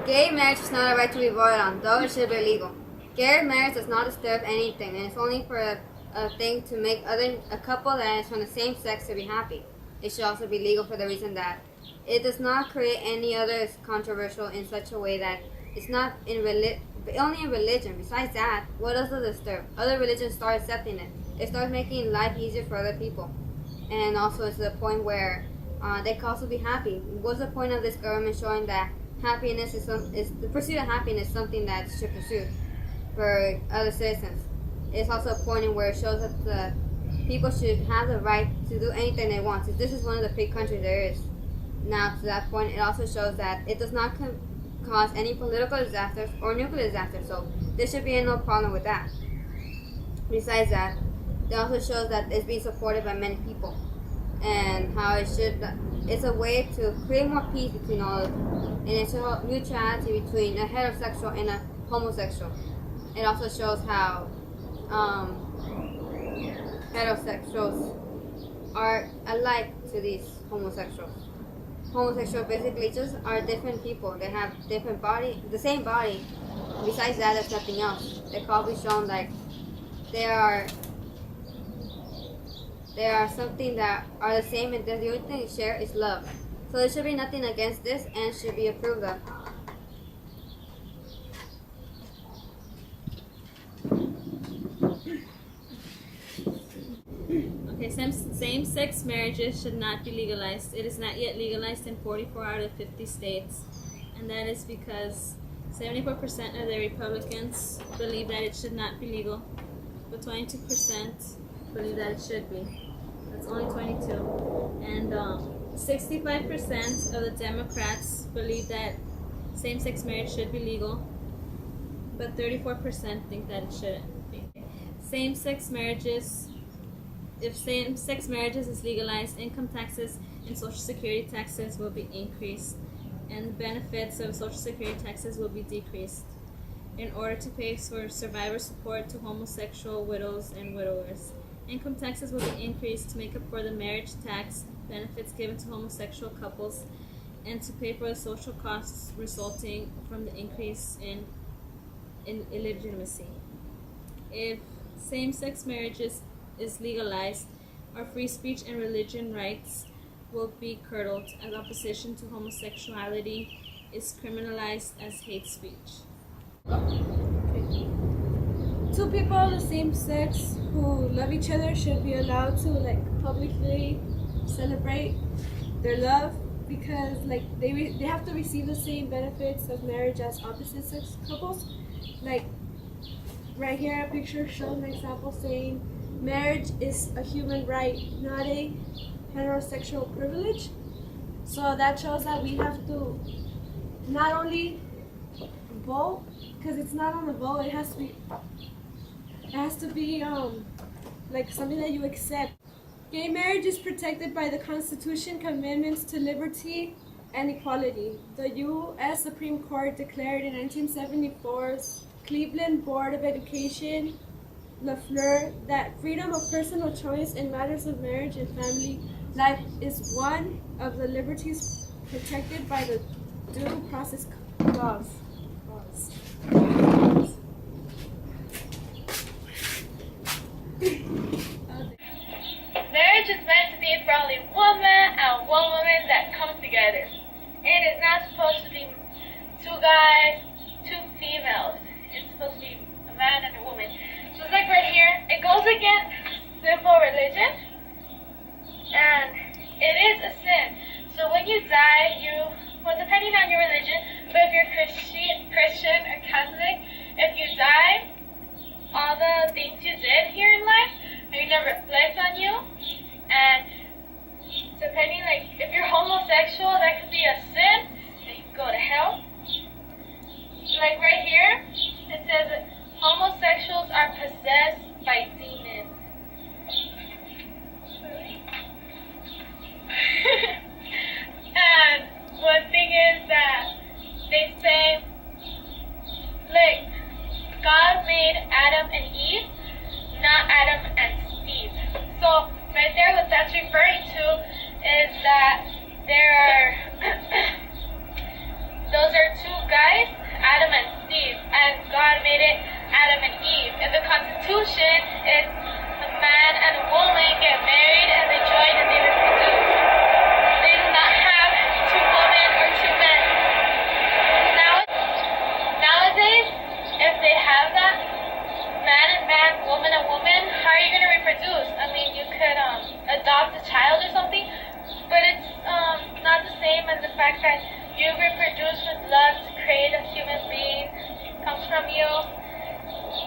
Gay marriage is not a right to be voted on, though it should be legal. Gay marriage does not disturb anything, and it's only for a thing to make a couple that is from the same sex to be happy. It should also be legal for the reason that it does not create any other controversial in such a way that it's not only in religion. Besides that, what does it disturb? Other religions start accepting it. It starts making life easier for other people, and also to the point where they can also be happy. What's the point of this government showing that happiness is the pursuit of happiness is something that should pursue for other citizens? It's also a point in where it shows that the people should have the right to do anything they want. Since this is one of the free countries there is. Now, to that point, it also shows that it does not cause any political disasters or nuclear disasters, so there should be no problem with that. Besides that, it also shows that it's being supported by many people, and how it's a way to create more peace between all of them, and it's a neutrality between a heterosexual and a homosexual. It also shows how heterosexuals are alike to these homosexuals. Homosexuals basically just are different people. They have different body, the same body. Besides that, there's nothing else. They can be shown like they are something that are the same, and the only thing they share is love. So there should be nothing against this, and should be approved of. Okay, same-sex marriages should not be legalized. It is not yet legalized in 44 out of 50 states, and that is because 74% of the Republicans believe that it should not be legal, but 22% believe that it should be. That's only 22. And 65% of the Democrats believe that same-sex marriage should be legal, but 34% think that it shouldn't be. If same-sex marriages is legalized, income taxes and Social Security taxes will be increased, and the benefits of Social Security taxes will be decreased in order to pay for survivor support to homosexual widows and widowers. Income taxes will be increased to make up for the marriage tax benefits given to homosexual couples and to pay for the social costs resulting from the increase in illegitimacy. If same-sex marriages is legalized, our free speech and religion rights will be curtailed, as opposition to homosexuality is criminalized as hate speech. Two people of the same sex who love each other should be allowed to publicly celebrate their love, because they have to receive the same benefits of marriage as opposite sex couples. Right here, a picture shows an example saying marriage is a human right, not a heterosexual privilege. So that shows that we have to not only vote, because it's not on the vote, it has to be something that you accept. Gay marriage is protected by the Constitution commitments to liberty and equality. The U.S. Supreme Court declared in 1974's Cleveland Board of Education LaFleur that freedom of personal choice in matters of marriage and family life is one of the liberties protected by the Due Process Clause. Marriage is meant to be for only one man and one woman that come together. It is not supposed to be two guys, two females. It's supposed to be a man and a woman. Just like right here, it goes against simple religion, and it is a sin. So when you die, depending on your religion, but if you're Christian or Catholic, if you die, all the things you did here in life are going to reflect on you, and depending, if you're homosexual, that could be a sin, and you can go to hell. Right here, it says that homosexuals are possessed by demons. And one thing is that they say, God made Adam and Eve, not Adam and Steve. So right there, what that's referring to is that there are those are guys? Adam and Steve. And God made it Adam and Eve. In the Constitution, it's a man and a woman get married and they join and they reproduce. They do not have two women or two men. Nowadays, if they have that, man and man, woman and woman, how are you going to reproduce? I mean, you could adopt a child or something, but it's not the same as the fact that you reproduce with love to create a human being, comes from you,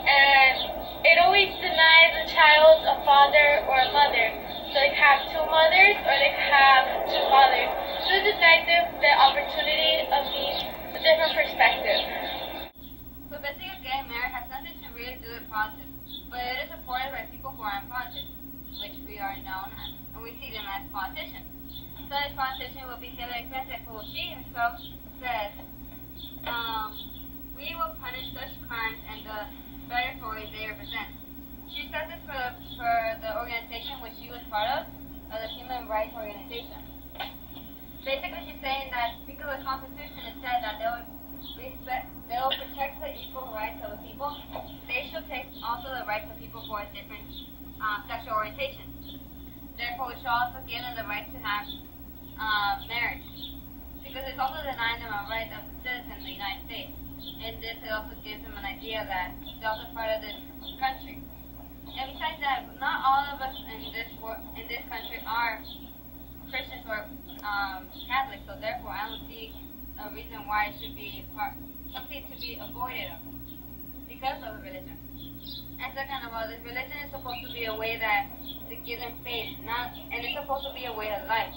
and it always denies a child a father or a mother. So they have two mothers or they have two fathers. So it denies them the opportunity of being a different perspective. So basically, gay marriage has nothing to really do with politics, but it is supported by people who are in politics, which we are known as, and we see them as politicians. So this politician will be Hillary Clinton, who she herself says, we will punish such crimes and the territories they represent. She says this for the organization which she was part of the Human Rights Organization. Basically, she's saying that because the Constitution has said that they will protect the equal rights of the people, they should take also the rights of people who are different sexual orientations. Therefore, we should also give them the right to have marriage, because it's also denying them a right of a citizen in the United States. And this it also gives them an idea that they're also part of this country. And besides that, not all of us in this country are Christians or Catholics, so therefore I don't see a reason why it should be something to be avoided of because of a religion. And second of all, this religion is supposed to be a way that to give them faith, and it's supposed to be a way of life,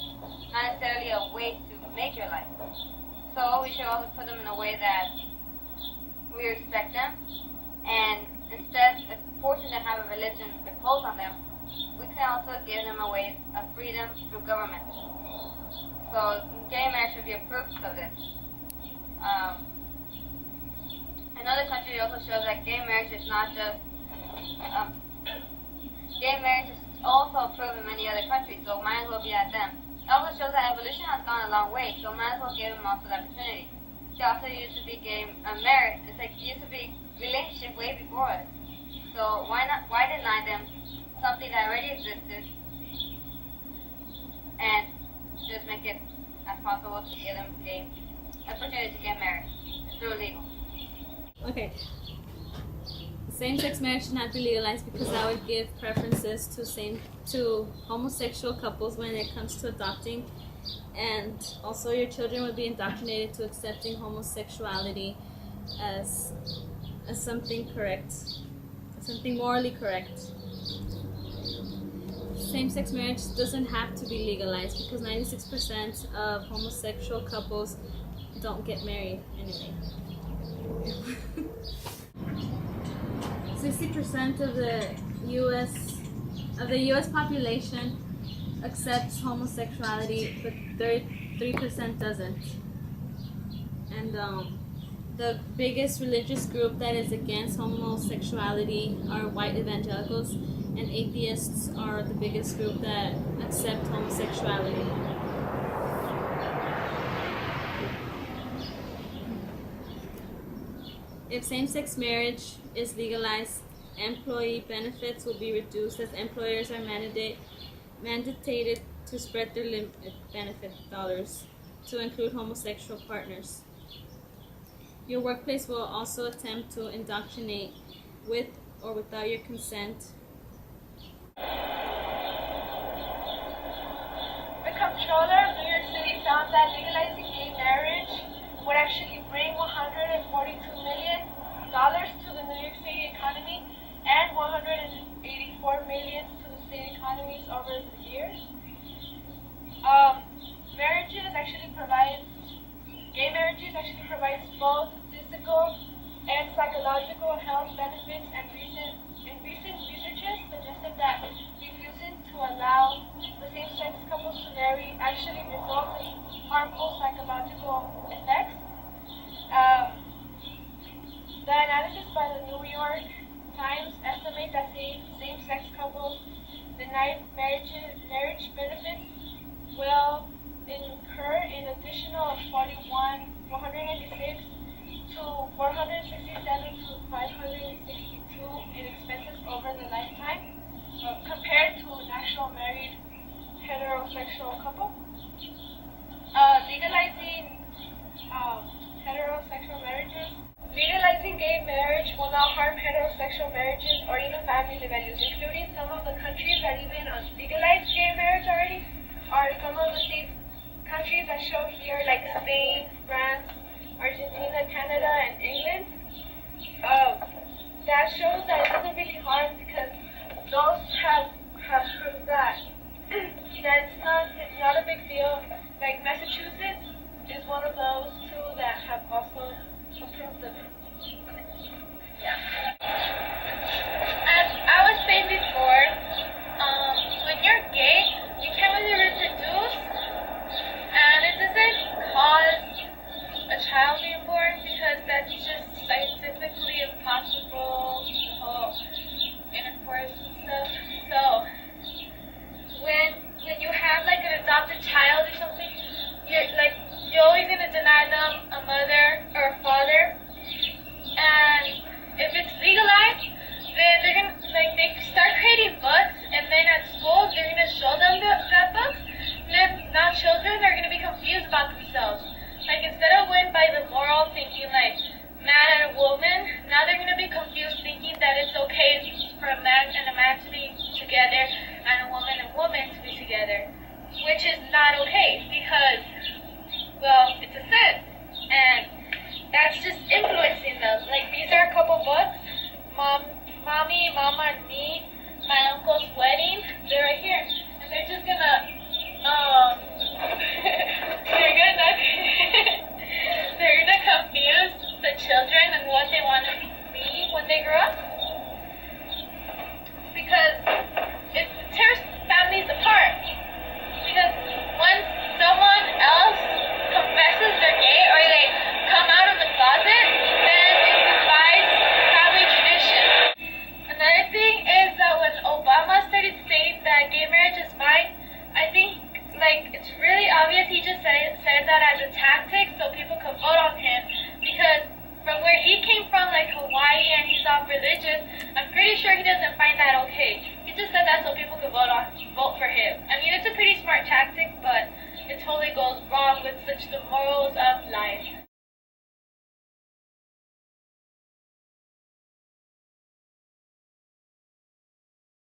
not necessarily a way to make your life. So we should also put them in a way that we respect them, and instead of forcing them to have a religion imposed on them, we can also give them a way of freedom through government. So gay marriage should be a proof of this. Another country also shows that gay marriage is not just gay marriage is also approved in many other countries, so might as well be like them. It also shows that evolution has gone a long way, so might as well give them also the opportunity. It also used to be gay marriage. It's like it used to be relationship way before us. So why deny them something that already existed and just make it as possible to give them the opportunity to get married through legal. Okay. Same-sex marriage should not be legalized because that would give preferences to homosexual couples when it comes to adopting, and also your children would be indoctrinated to accepting homosexuality as something correct, something morally correct. Same-sex marriage doesn't have to be legalized because 96% of homosexual couples don't get married anyway. 60% of the U.S. population accepts homosexuality, but 33% doesn't. And the biggest religious group that is against homosexuality are white evangelicals, and atheists are the biggest group that accept homosexuality. If same-sex marriage is legalized, employee benefits will be reduced as employers are mandated to spread their limited benefit dollars to include homosexual partners. Your workplace will also attempt to indoctrinate with or without your consent. The comptroller of New York City found that legalizing gay marriage would actually bring $142 million to the New York City economy and $184 million to the state economies over the years. Gay marriages actually provides both physical and psychological health benefits, and recent researchers suggested that refusing to allow the same-sex couples to marry actually results in harmful psychological effects. The analysis by the New York Times estimate that same-sex couples denied marriage benefits will incur an additional $196 467 to 562 in expenses over the lifetime, compared to a national married heterosexual couple. Legalizing heterosexual marriages. Legalizing gay marriage will not harm heterosexual marriages or even family values, including some of the countries that even legalized gay marriage already are some of the countries that show here, like Spain, France, Argentina, Canada, and England. That shows that it doesn't really harm because those have proved that it's not a big deal. Like Massachusetts is one of those two that have also approved of it. Yeah. As I was saying before, when you're gay, you can't really reproduce, and it doesn't cause a child being born because that's just scientifically impossible, the whole intercourse and stuff. So when you have like an adopted child or something, you're always gonna deny them a mother or a father. And if it's legalized, then they're gonna they start creating books, and then at school they're gonna show them that books. And then now children are gonna be confused about themselves. Like instead of going by the moral thinking like man and a woman, now they're gonna be confused thinking that it's okay for a man and a man to be together and a woman to be together, which is not okay because, well, it's a sin, and that's just influencing them. Like these are a couple books, Mommy, Mama, and Me, My Uncle's Wedding. They're right here, and they're just gonna they're gonna confuse the children and what they want to be when they grow up, because it tears families apart. Because when someone else confesses they're gay or they come out of the closet, then it defies family tradition. Another thing is that when Obama started saying that gay marriage is fine, I think it's really obvious he just said that as a tactic so people could vote on him, because from where he came from, like Hawaii, and he's all religious, I'm pretty sure he doesn't find that okay. He just said that so people could vote for him. I mean, it's a pretty smart tactic, but it totally goes wrong with such the morals of life.